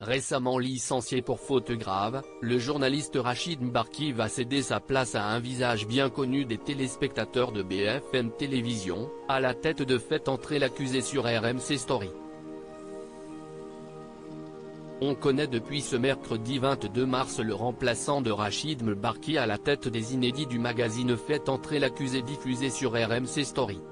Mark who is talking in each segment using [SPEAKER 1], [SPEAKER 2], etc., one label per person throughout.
[SPEAKER 1] Récemment licencié pour faute grave, le journaliste Rachid Mbarki va céder sa place à un visage bien connu des téléspectateurs de BFM Télévision, à la tête de Faites entrer l'accusé sur RMC Story. On connaît depuis ce mercredi 22 mars le remplaçant de Rachid Mbarki à la tête des inédits du magazine Faites entrer l'accusé diffusé sur RMC Story.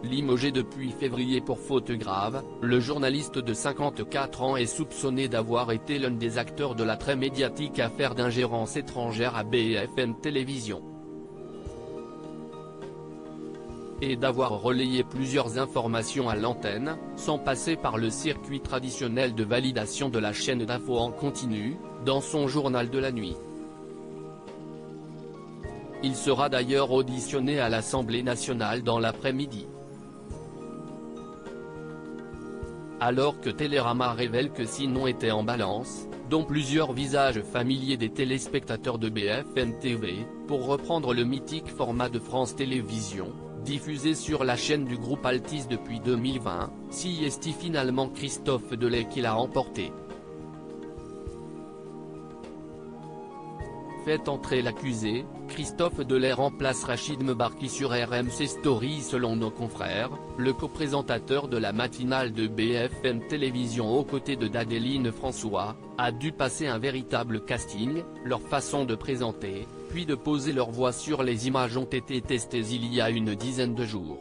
[SPEAKER 1] Limogé depuis février pour faute grave, le journaliste de 54 ans est soupçonné d'avoir été l'un des acteurs de la très médiatique affaire d'ingérence étrangère à BFM Télévision, et d'avoir relayé plusieurs informations à l'antenne, sans passer par le circuit traditionnel de validation de la chaîne d'info en continu, dans son journal de la nuit. Il sera d'ailleurs auditionné à l'Assemblée nationale dans l'après-midi. Alors que Télérama révèle que 6 noms étaient en balance, dont plusieurs visages familiers des téléspectateurs de BFM TV, pour reprendre le mythique format de France Télévisions, diffusé sur la chaîne du groupe Altice depuis 2020, si est finalement Christophe Delay qui l'a remporté. Faites entrer l'accusé, Christophe Delay remplace Rachid Mbarki sur RMC Story. Selon nos confrères, le co-présentateur de la matinale de BFM Télévision aux côtés de d'Adeline François, a dû passer un véritable casting. Leur façon de présenter, puis de poser leur voix sur les images ont été testées il y a une dizaine de jours.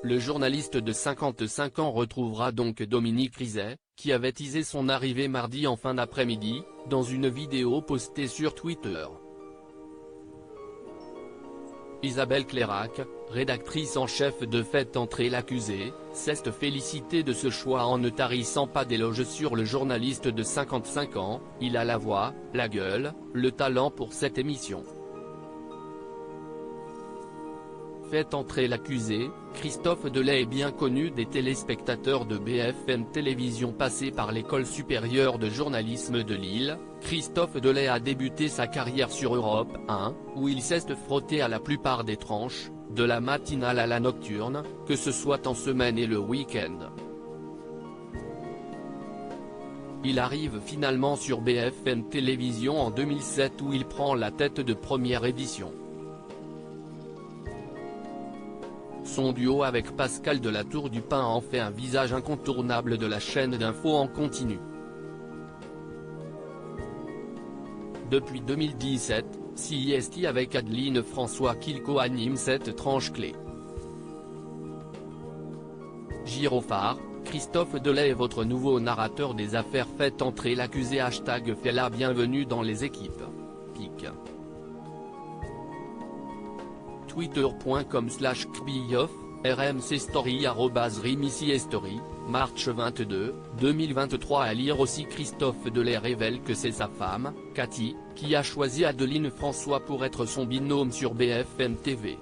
[SPEAKER 1] Le journaliste de 55 ans retrouvera donc Dominique Rizet, qui avait teasé son arrivée mardi en fin d'après-midi, dans une vidéo postée sur Twitter. Isabelle Clairac, rédactrice en chef de Faites entrer l'accusé, s'est félicitée de ce choix en ne tarissant pas d'éloges sur le journaliste de 55 ans. Il a la voix, la gueule, le talent pour cette émission. Faites entrer l'accusé, Christophe Delay est bien connu des téléspectateurs de BFM Télévision passé par l'école supérieure de journalisme de Lille. Christophe Delay a débuté sa carrière sur Europe 1, où il s'est frotté à la plupart des tranches, de la matinale à la nocturne, que ce soit en semaine et le week-end. Il arrive finalement sur BFM Télévision en 2007 où il prend la tête de première édition. Son duo avec Pascal de la Tour du Pin en fait un visage incontournable de la chaîne d'info en continu. Depuis 2017, c'est avec Adeline François qu'il co-anime cette tranche clé. Gyrophare, Christophe Delay est votre nouveau narrateur des affaires. Faites entrer l'accusé. Fait la bienvenue dans les équipes. Pic. Twitter.com/kbioff, RMC Story @RMC March 22, 2023. À lire aussi, Christophe Delay révèle que c'est sa femme, Cathy, qui a choisi Adeline François pour être son binôme sur BFM TV.